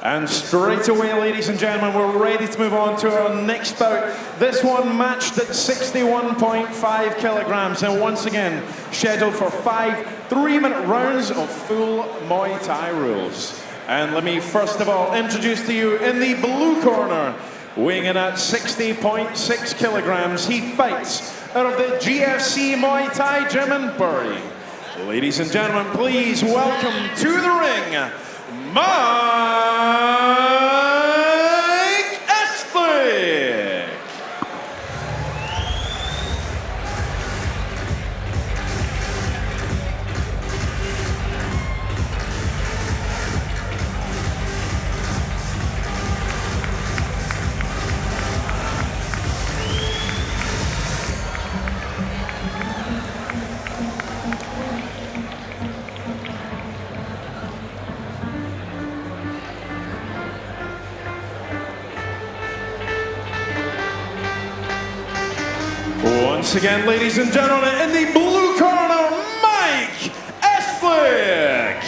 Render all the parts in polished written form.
And straight away, ladies and gentlemen, we're ready to move on to our next bout. This one matched at 61.5 kilograms, and once again, scheduled for 5 3-minute rounds of full Muay Thai rules. And let me first of all introduce to you in the blue corner, weighing in at 60.6 kilograms, he fights out of the GFC Muay Thai Gym in Bury. Ladies and gentlemen, please welcome to the ring, Estlick. Once again, ladies and gentlemen, in the blue corner, Estlick.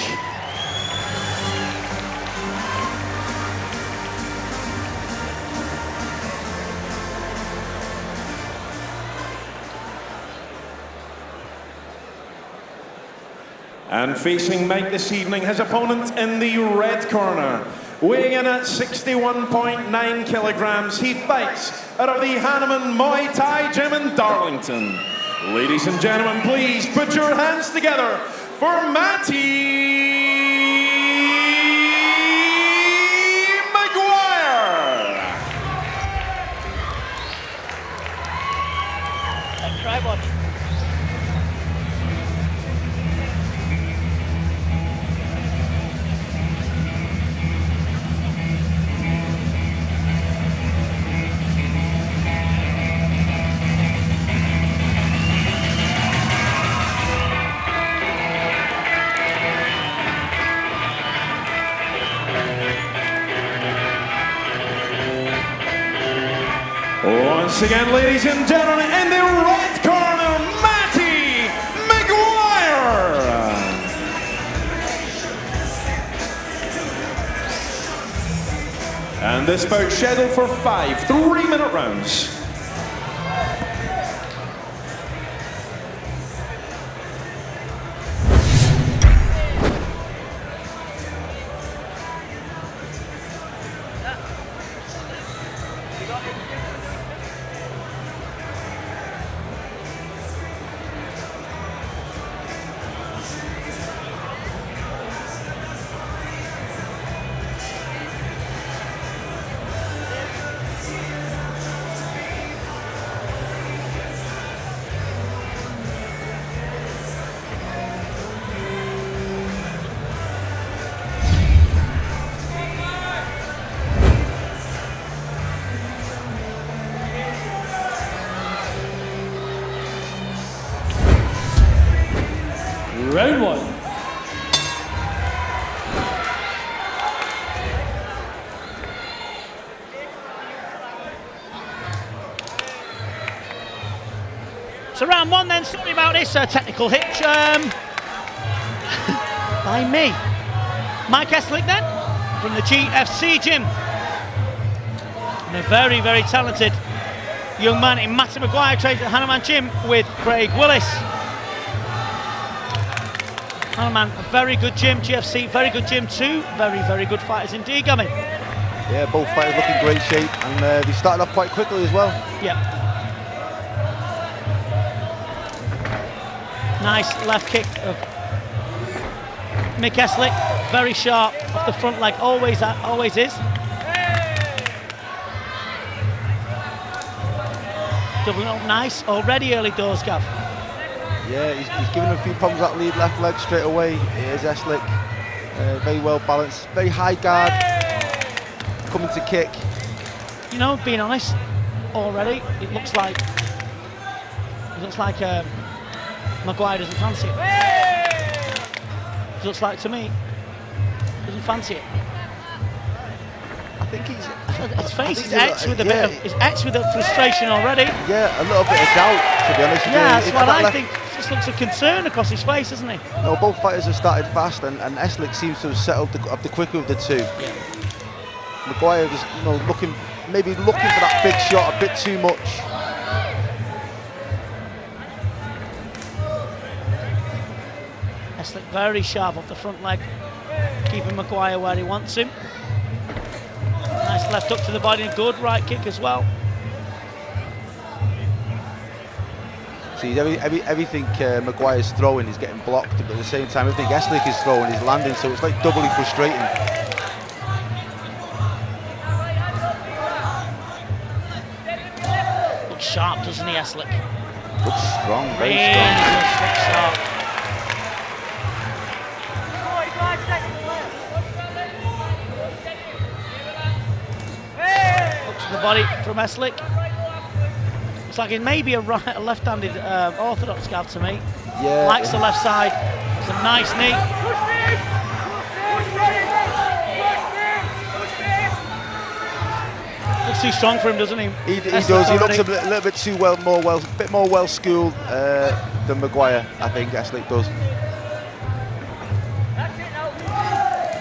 And facing Mike this evening, his opponent in the red corner, weighing in at 61.9 kilograms, he fights out of the Hanneman Muay Thai Gym in Darlington. Ladies and gentlemen, please put your hands together for Matty McGuire. Try one. Once again, ladies and gentlemen, in the red corner, Matty McGuire. And this bout scheduled for 5 3-minute rounds. Round one. So round one then, sorry about this technical hitch by me. Mike Estlick then, from the GFC gym. And a very, very talented young man in Matty McGuire, trains at Hanneman Gym with Craig Willis. Hanneman, a very good gym, GFC, very good gym too. Very, very good fighters indeed, Gavin. Yeah, both fighters look in great shape, and they started off quite quickly as well. Yeah. Nice left kick of Mick Estlick, very sharp off the front leg, always is. Doubling up nice, already early doors, Gav. Yeah, he's given a few problems that lead left leg straight away. Here's Estlick, very well balanced, very high guard, coming to kick. You know, being honest, already it looks like McGuire doesn't fancy it. It looks like to me, doesn't fancy it. I think he's. His face is etched with a bit of, it's etched with a frustration already. Yeah, a little bit of doubt, to be honest. Yeah, that's what I think. Just looks of concern across his face, doesn't he? No, both fighters have started fast, and Estlick seems to have settled up the quicker of the two. Yeah. McGuire was maybe looking for that big shot a bit too much. Estlick very sharp off the front leg, keeping McGuire where he wants him. Nice left hook to the body and good right kick as well. See, everything McGuire's throwing is getting blocked, but at the same time, everything Estlick is throwing is landing, so it's like doubly frustrating. Looks sharp, doesn't he, Estlick? Looks strong, very really strong. does look sharp. Looks to the body from Estlick. Looks like it may be a left-handed orthodox guard to me. Yeah. Likes the left side. It's a nice knee. Looks too strong for him, doesn't he? He does. He looks a little bit too bit more well-schooled than McGuire. I think Estlick does.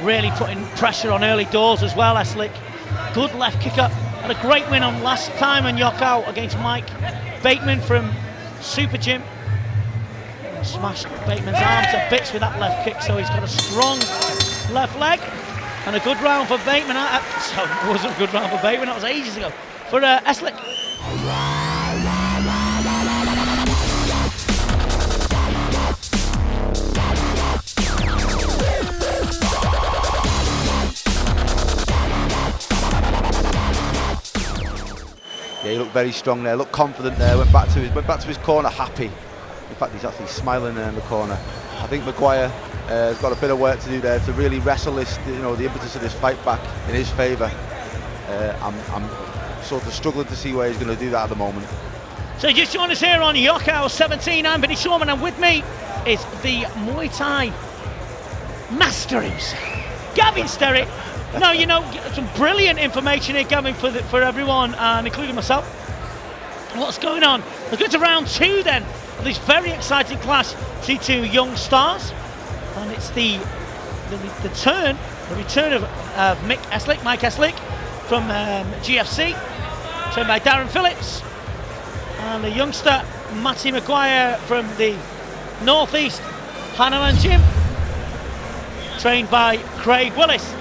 Really putting pressure on early doors as well, Estlick. Good left kicker. Had a great win on last time on YOKKAO against Mike Bateman from Super Gym. And smashed Bateman's arm to bits with that left kick, so he's got a strong left leg. And a good round for Bateman. So it wasn't a good round for Bateman, that was ages ago. For Estlick. Yeah, he looked very strong there, looked confident there, went back to his corner happy. In fact, he's actually smiling there in the corner. I think McGuire has got a bit of work to do there to really wrestle this, the impetus of this fight back in his favour. I'm sort of struggling to see where he's going to do that at the moment. So just join us here on YOKKAO 17. I'm Benny Shorman, and with me is the Muay Thai master himself, Gavin Sterritt. No, some brilliant information here, Gavin, for everyone, and including myself. What's going on? We're going to round 2 then of this very exciting clash. See 2 young stars, and it's the return of Mike Estlick from GFC, trained by Darren Phillips, and the youngster Matty McGuire from the Northeast Hanuman Gym, trained by Craig Willis.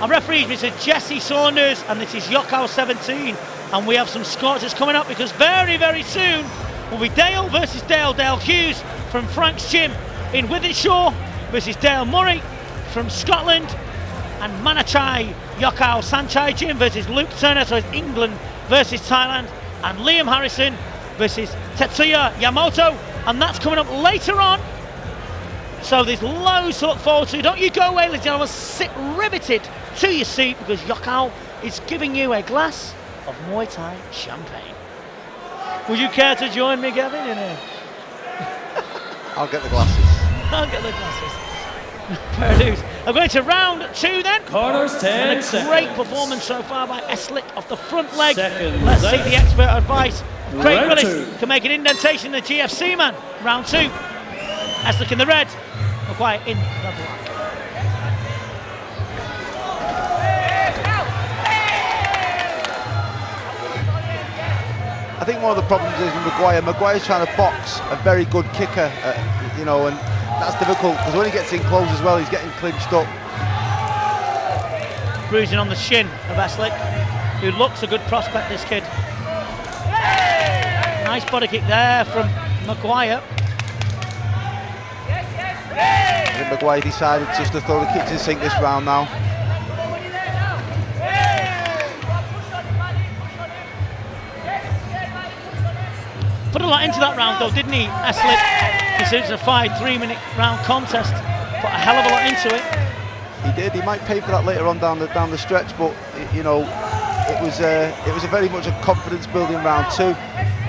Our referee is Mr. Jesse Saunders, and this is YOKKAO 17, and we have some scorchers coming up because very, very soon will be Dale versus Dale Hughes from Frank's Gym in Wythenshawe versus Dale Murray from Scotland, and Manachai YOKKAO Saenchai Gym versus Luke Turner, so it's England versus Thailand, and Liam Harrison versus Tetsuya Yamamoto, and that's coming up later on. So there's loads to look forward to. Don't you go away, ladies and gentlemen. Sit riveted to your seat because YOKKAO is giving you a glass of Muay Thai champagne. Would you care to join me, Gavin? I'll get the glasses. I'll get the glasses. Fair dues. I'm going to round 2 then. Corners 10 and a seconds. great performance so far by Estlick off the front leg. Seconds. Let's see the expert advice. Craig Round Willis 2. can make an indentation in the GFC man. Round 2. Estlick in the red. McGuire in the black. I think one of the problems is with McGuire's trying to box a very good kicker, and that's difficult because when he gets in close as well, he's getting clinched up. Bruising on the shin of Estlick, who looks a good prospect, this kid. Nice body kick there from McGuire. I think McGuire decided just to throw the kitchen sink this round now. Put a lot into that round though, didn't he, Estlick? He said it's a 3-minute round contest. Put a hell of a lot into it. He did. He might pay for that later on down the stretch, but it was a very much a confidence building round 2,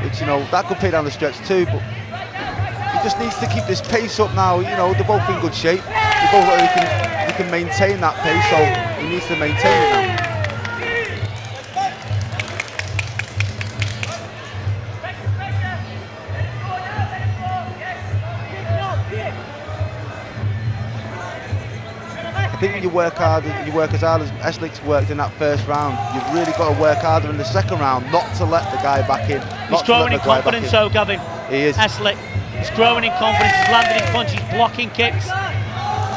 which that could pay down the stretch too. But he just needs to keep this pace up now. They're both in good shape. They both he can maintain that pace, so he needs to maintain it now. you work hard, you work as hard as Estlick's worked in that first round, you've really got to work harder in the second round, not to let the guy back in. He's growing in confidence, so Gavin. He is. Estlick. He's growing in confidence. He's landing his punches, blocking kicks.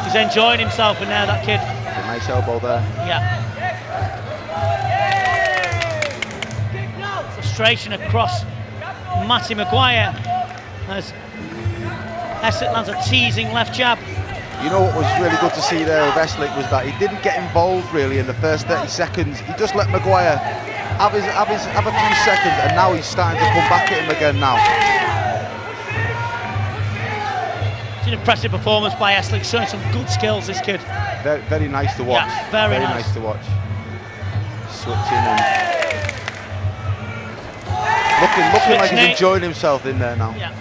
He's enjoying himself in there, that kid. A nice elbow there. Yeah. Frustration across Matty McGuire as Estlick lands a teasing left jab. You know what was really good to see there with Estlick was that he didn't get involved really in the first 30 seconds. He just let McGuire have a few seconds, and now he's starting to come back at him again now. It's an impressive performance by Estlick, showing some good skills, this kid. Very, very nice to watch. Yeah, very nice to watch. Switching and looking like he's enjoying himself in there now. Yeah.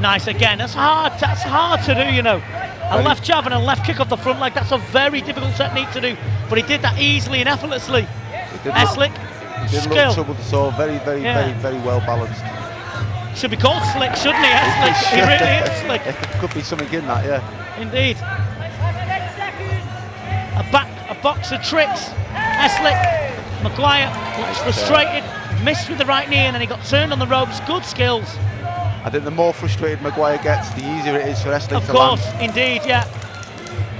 Nice again. That's hard to do, you know. A left jab and a left kick off the front leg, that's a very difficult technique to do. But he did that easily and effortlessly. Estlick, didn't look troubled at all. Very well balanced. Should be called slick, shouldn't he, Estlick? He really is slick. Could be something in that, yeah. Indeed. A box of tricks. Estlick, McGuire looks frustrated, missed with the right knee, and then he got turned on the ropes. Good skills. I think the more frustrated McGuire gets, the easier it is for Estlick to land. Of course, indeed, yeah.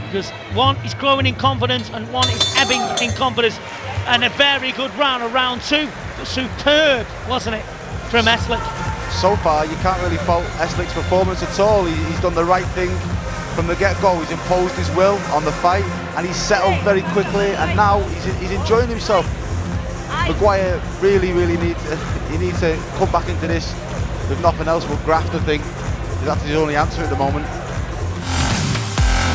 Because one, he's growing in confidence, and one is ebbing in confidence. And a very good round, round two. Superb, wasn't it, from Estlick? So far, you can't really fault Estlick's performance at all. He's done the right thing from the get-go. He's imposed his will on the fight, and he's settled very quickly, and now he's enjoying himself. McGuire really needs to come back into this with nothing else but graft, I think. That's his only answer at the moment.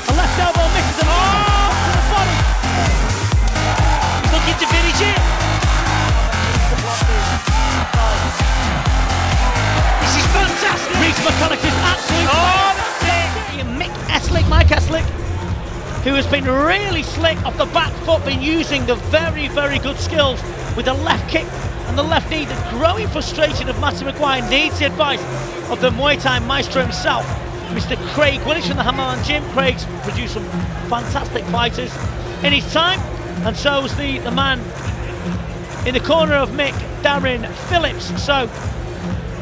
A left elbow misses him. Oh, to the body. He's looking to finish it. This is fantastic. Reece McCulloch is absolutely. Oh, that's it. Mike Estlick, who has been really slick off the back foot, been using the very good skills with the left kick and the left knee. The growing frustration of Matty McGuire needs the advice of the Muay Thai maestro himself, Mr. Craig Willis from the Hammerman Gym. Craig's produced some fantastic fighters in his time, and so's the man in the corner of Mick, Darren Phillips. So,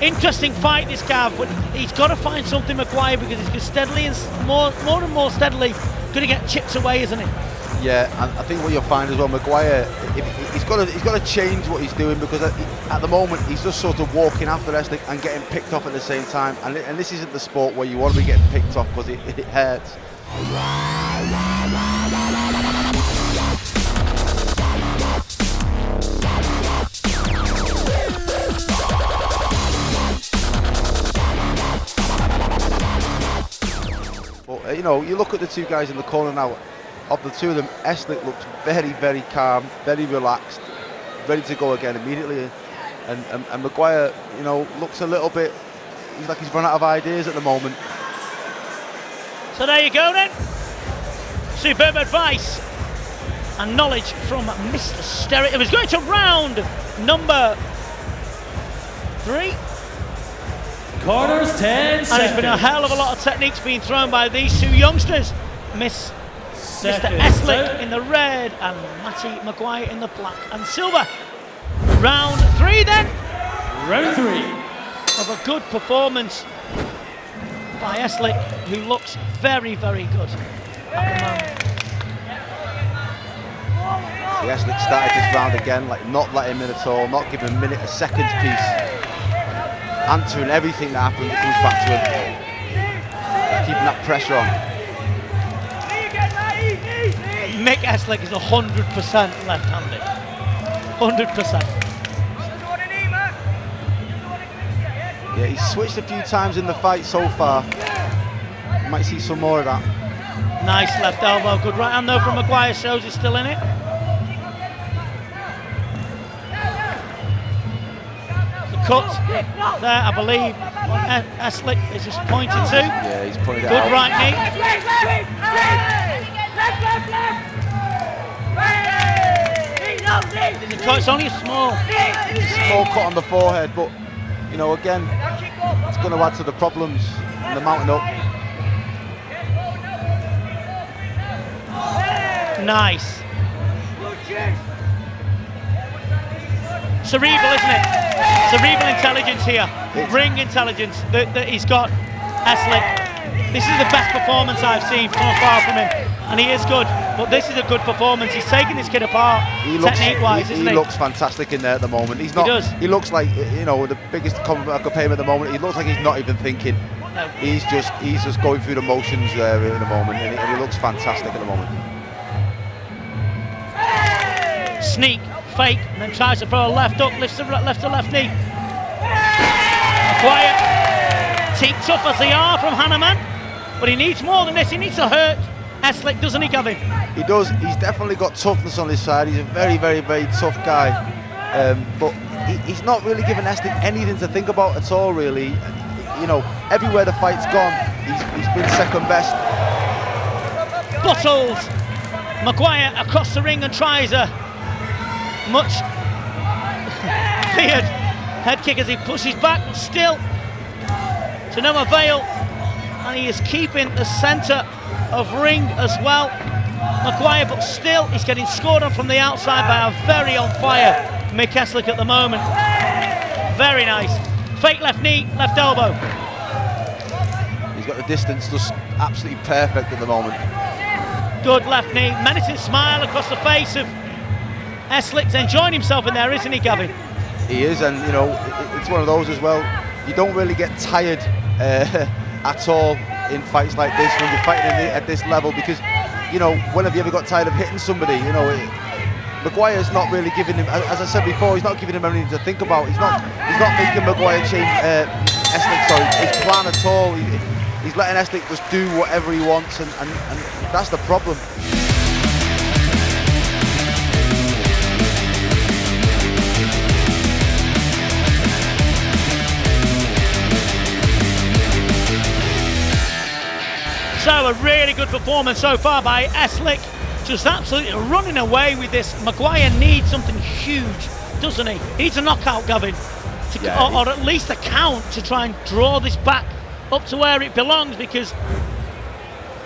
interesting fight this, Gav, but he's got to find something, McGuire, because he's steadily and more and more steadily going to get chips away, isn't he? Yeah, and I think what you'll find as well, McGuire, he's got to change what he's doing, because at the moment he's just sort of walking after Estlick and getting picked off at the same time, and this isn't the sport where you want to be getting picked off, because it hurts. But you know, you look at the two guys in the corner now. Of the two of them, Estlick looks very calm, very relaxed, ready to go again immediately. And McGuire, you know, looks a little bit, he's like he's run out of ideas at the moment. So there you go then. Superb advice and knowledge from Mr. Sterrett. It was going to round number 3. Quarters, 10 seconds. And there's been a hell of a lot of techniques being thrown by these two youngsters. Mr. Estlick in the red and Matty McGuire in the black and silver. Round 3 then. Round 3. Of a good performance by Estlick, who looks very good at the moment. See, Estlick started this round again, like not letting him in at all, not giving him a second's piece. Answering everything that happens that comes back to him. Keeping that pressure on. Mick Estlick is 100% left-handed. 100%. Yeah, he's switched a few times in the fight so far. You might see some more of that. Nice left elbow, good right hand though from McGuire, shows he's still in it. The cut there, I believe, Estlick is just pointing to. Yeah, he's pointed it out. Good right knee. It's only a small. Small cut on the forehead, but you know, again, it's going to add to the problems in the mountain up. Nice. Cerebral, isn't it? Cerebral intelligence here. Ring intelligence that he's got. Estlick. This is the best performance I've seen from afar from him, and he is good. But this is a good performance. He's taking this kid apart, technique-wise, isn't he? He looks fantastic in there at the moment. He's not. He does. He looks like, you know, the biggest compliment I could pay him at the moment. He looks like he's not even thinking. No. He's just going through the motions there at the moment, and he looks fantastic at the moment. Sneak, fake, and then tries to throw a left up, lifts the left knee. McGuire, tough as they are from Hanneman, but he needs more than this. He needs to hurt Estlick, doesn't he, Gavin? He does. He's definitely got toughness on his side. He's a very, very, very tough guy, but he's not really giving Estlick anything to think about at all, really. You know, everywhere the fight's gone, he's been second best. Bottles. McGuire across the ring and tries a much feared head kick as he pushes back, but still to no avail, and he is keeping the centre of ring as well. McGuire, but still he's getting scored on from the outside by a very on fire Mick Estlick at the moment. Very nice. Fake left knee, left elbow. He's got the distance just absolutely perfect at the moment. Good left knee, menacing smile across the face of Estlick's enjoying himself in there, isn't he, Gavin? He is, and you know, it's one of those as well. You don't really get tired at all in fights like this when you're fighting at this level, because, you know, when have you ever got tired of hitting somebody? You know, McGuire's not really giving him, as I said before, he's not giving him anything to think about. He's not making McGuire change Estlick, his plan at all. He's letting Estlick just do whatever he wants, and that's the problem. So a really good performance so far by Estlick, just absolutely running away with this. McGuire needs something huge, doesn't he? He needs a knockout, Gavin, or at least a count to try and draw this back up to where it belongs, because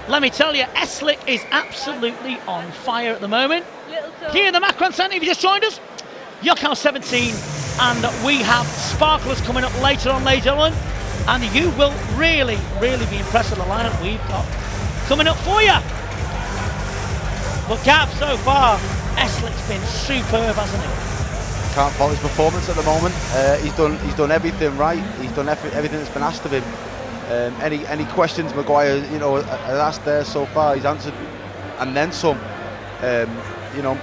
let me tell you, Estlick is absolutely on fire at the moment. Here in the Macron Centre, if you just joined us, YOKKAO 17, and we have sparklers coming up later on, and you will really, really be impressed with the lineup we've got coming up for you. But Gav, so far, Estlick's been superb, hasn't he? Can't fault his performance at the moment. He's done everything right. He's done everything that's been asked of him. Any questions McGuire, you know, has asked there so far, he's answered, and then some. You know,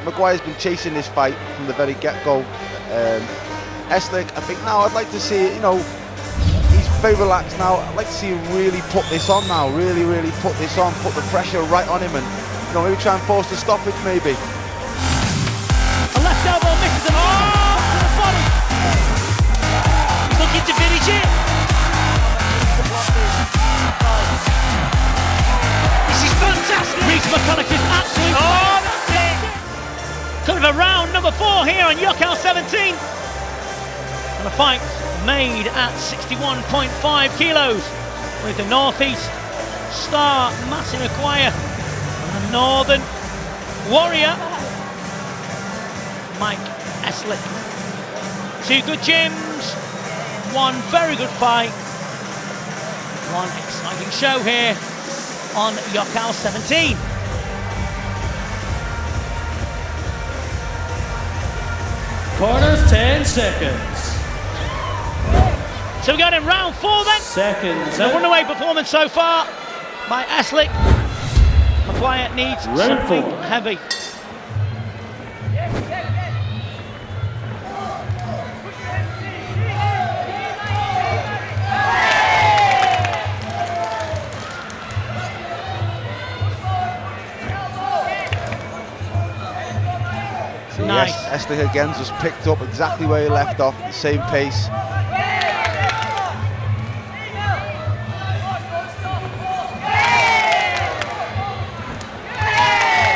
McGuire's been chasing this fight from the very get-go. Estlick, I think now I'd like to see, you know, he's very relaxed now. I'd like to see him really put this on now, really, really put this on, put the pressure right on him, and, you know, maybe try and force the stoppage, maybe. A left elbow misses him. Oh, to the body. Looking to finish it. This is fantastic. Reece McCulloch is absolutely. Oh, that's it. Kind of a round number 4 here on YOKKAO 17. And the fight made at 61.5 kilos with the Northeast star Matty McGuire and the Northern Warrior Mike Estlick. 2 good gyms, 1 very good fight, 1 exciting show here on YOKKAO 17. Corners, 10 seconds. So we got in round 4 then. Seconds. A runaway performance so far by Estlick. McGuire needs something heavy. Nice. Estlick again just picked up exactly where he left off, the same pace.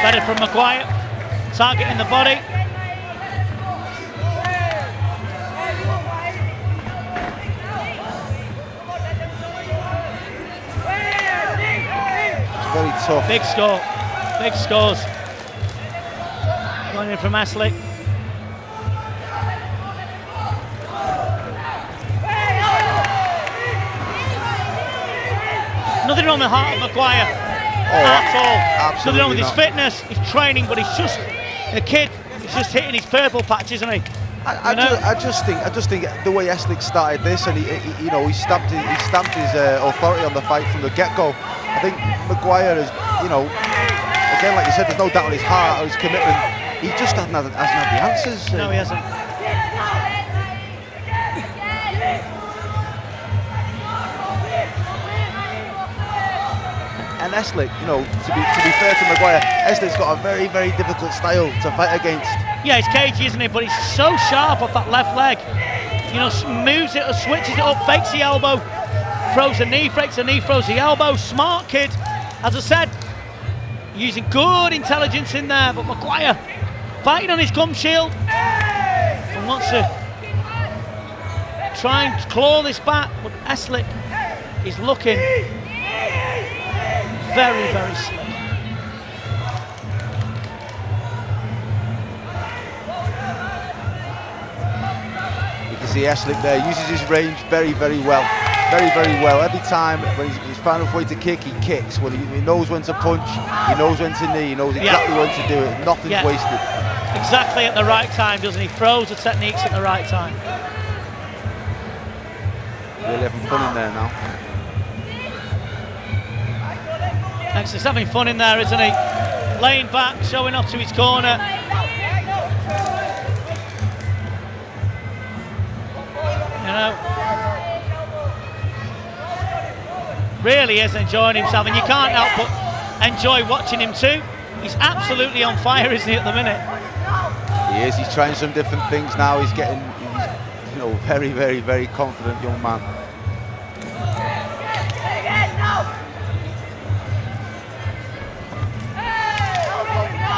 Better from McGuire, target in the body. very tough. Big score, big scores. Going in from Estlick. Nothing wrong with the heart of McGuire at all. Nothing wrong with his fitness, his training, but he's just a kid. He's just hitting his purple patch, isn't he? I just think the way Estlick started this, and he stamped his authority on the fight from the get-go. I think McGuire is, again, like you said, there's no doubt on his heart or his commitment. He just hasn't had the answers. No, he hasn't. And Estlick, to be fair to McGuire, Estlick's got a very, very difficult style to fight against. Yeah, he's cagey, isn't he? But he's so sharp off that left leg. Moves it or switches it up, fakes the elbow, throws the knee, breaks the knee, throws the elbow. Smart kid. As I said, using good intelligence in there, but McGuire fighting on his gum shield and wants to try and claw this back, but Estlick is looking very, very slick. You can see Estlick there, uses his range very, very well. Very, very well. Every time when he's found a way to kick, he kicks. When he knows when to punch, he knows when to knee, he knows exactly when to do it. Nothing's wasted. Exactly at the right time, doesn't he? Throws the techniques at the right time. Really having fun in there now. Excellent, he's having fun in there, isn't he? Laying back, showing off to his corner. Really is enjoying himself, and you can't help but enjoy watching him too. He's absolutely on fire, isn't he, at the minute? He is. He's trying some different things now. He's getting, very, very, very confident young man.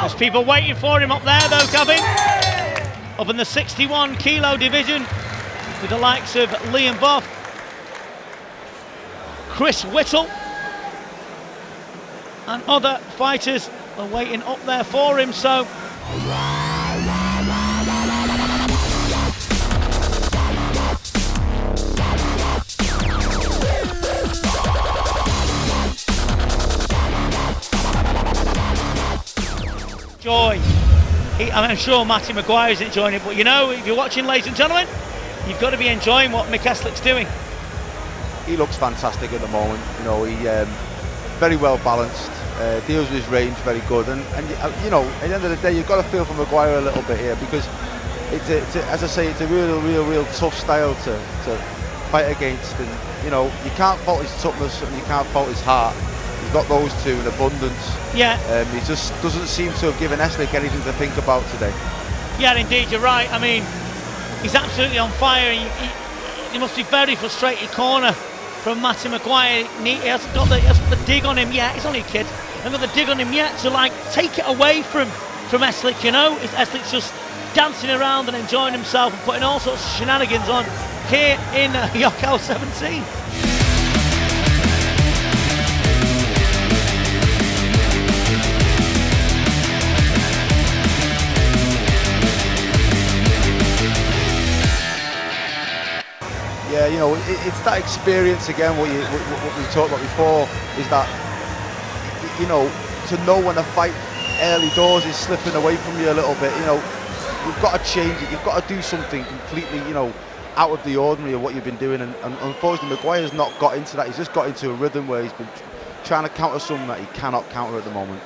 There's people waiting for him up there, though, Gavin. Up in the 61 kilo division, with the likes of Liam Boff, Chris Whittle, and other fighters are waiting up there for him. So joy. I'm sure Matty McGuire is enjoying it, but if you're watching, ladies and gentlemen, you've got to be enjoying what Mick Estlick's doing. He looks fantastic at the moment. He very well balanced, deals with his range very good, and at the end of the day, you've got to feel for McGuire a little bit here, because as I say, it's a real tough style to fight against, and you can't fault his toughness and you can't fault his heart. He's got those two in abundance. Yeah. He just doesn't seem to have given Estlick anything to think about today. Yeah, indeed, you're right. I mean, he's absolutely on fire. He must be very frustrated corner from Matty McGuire. He hasn't got the dig on him yet. He's only a kid. Hasn't got the dig on him yet to take it away from Estlick. Estlick's just dancing around and enjoying himself and putting all sorts of shenanigans on here in YOKKAO 17. Yeah, it's that experience again. What we talked about before is that to know when a fight early doors is slipping away from you a little bit. You've got to change it. You've got to do something completely, out of the ordinary of what you've been doing. And unfortunately, McGuire's not got into that. He's just got into a rhythm where he's been trying to counter something that he cannot counter at the moment.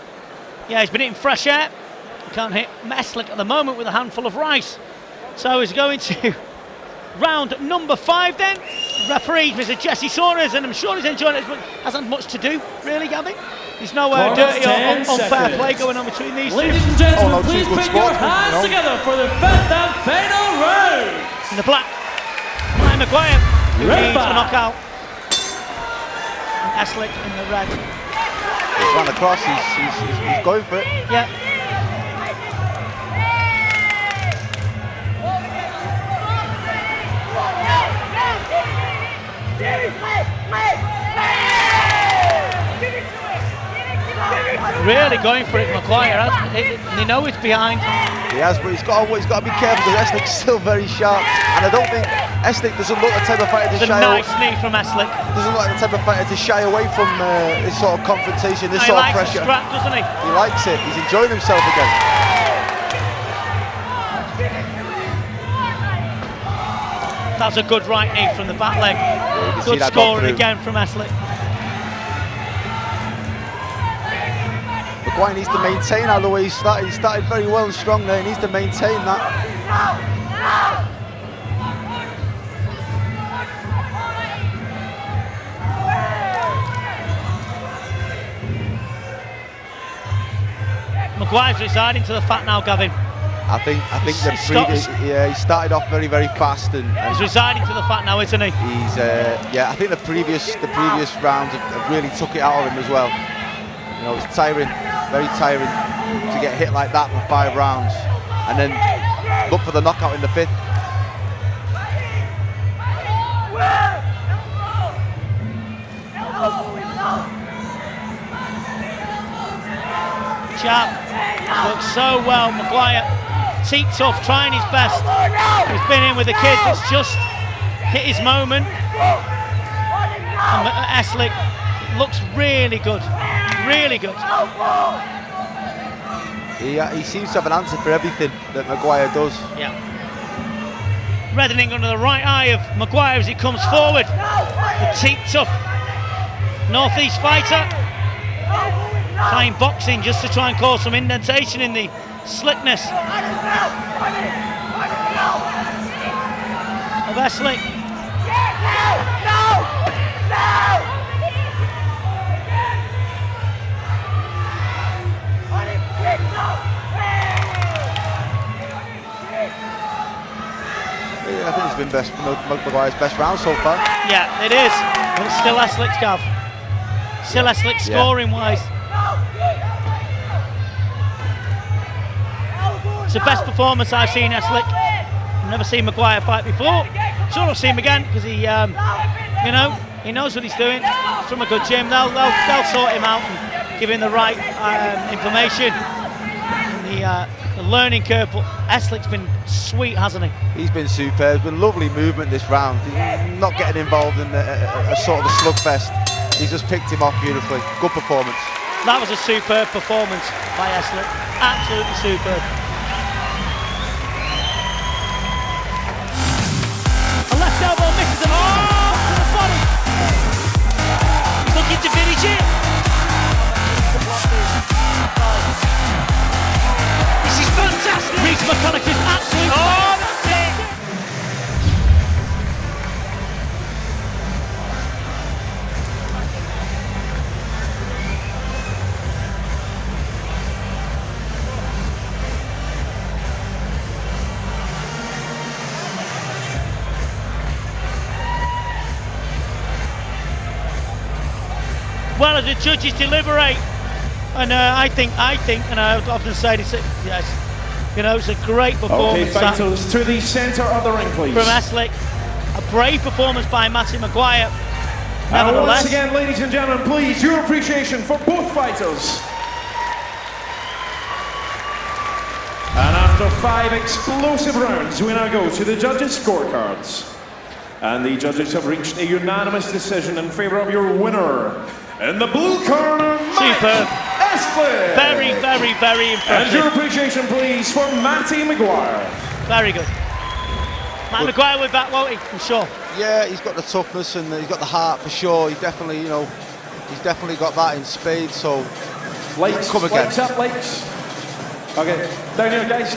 Yeah, he's been hitting fresh air. He can't hit Estlick at the moment with a handful of rice. So he's going to round number 5 then. Referee Mr. Jesse Saunders, and I'm sure he's enjoying it, but hasn't much to do, really, Gabby. There's no dirty or unfair play going on between these two. Ladies and gentlemen, please put your hands together for the fifth and final round. In the black, Matty McGuire, who needs a knockout. And Estlick in the red. He's run across, he's going for it. Yeah. really going for it, McGuire. They know it's behind. He has, but he's got to be careful because Estlick's still very sharp, and I don't think Estlick doesn't look the type of fighter to It's a shy away. nice knee from Estlick. Doesn't look like the type of fighter to shy away from this sort of confrontation, this sort of pressure. He likes the scrap, doesn't he? He likes it. He's enjoying himself again. That's a good right knee from the back leg. Yeah, good scoring again from Estlick. McGuire needs to maintain how the way he started. He started very well and strong there. He needs to maintain that. McGuire's residing to the fat now, Gavin. I think he started off very, very fast and he's residing to the fat now, isn't he? He's I think the previous rounds have really took it out of him as well. You know, it's tiring, very tiring to get hit like that for 5 rounds and then look for the knockout in the 5th. Jab looks so well. McGuire teeth tough, trying his best. He's been in with the kids. It's just hit his moment. And Estlick looks really good, really good. He seems to have an answer for everything that McGuire does. Yeah. Reddening under the right eye of McGuire as he comes forward. The teeth tough northeast fighter. Playing boxing just to try and cause some indentation in the slickness of Estlick. I think it's been McGuire's best round so far. Yeah, it is. But it's still Estlick's, Gav. Still Estlick scoring wise. It's the best performance I've seen Estlick. I've never seen McGuire fight before. Sure I'll see him again because he, you know, he knows what he's doing. He's from a good gym. They'll sort him out and give him the right information. And the learning curve. But Estlick's been sweet, hasn't he? He's been superb. It's been lovely movement this round. He's not getting involved in a sort of a slugfest. He's just picked him off beautifully. Good performance. That was a superb performance by Estlick. Absolutely superb. A left elbow misses him. Oh, to the body. He's looking to finish it. This is fantastic. Reece McCulloch is absolutely. Oh, that's it. Well, as the judges deliberate, and I think, and I often say this, yes, you know, it's a great performance. Okay, fighters to the centre of the ring, please. From Estlick, a brave performance by Matty McGuire. And once again, ladies and gentlemen, please, your appreciation for both fighters. And after 5 explosive rounds, we now go to the judges' scorecards. And the judges have reached a unanimous decision in favour of your winner. In the blue corner, superb. Estlick. Very, very, very impressive. And your appreciation, please, for Matty McGuire. Very good. Matty McGuire will be back, won't he? I'm sure. Yeah, he's got the toughness and he's got the heart for sure. He definitely, you know, he's definitely got that in spades. So, lights, come again. Lights up, lights. Okay, down here, guys.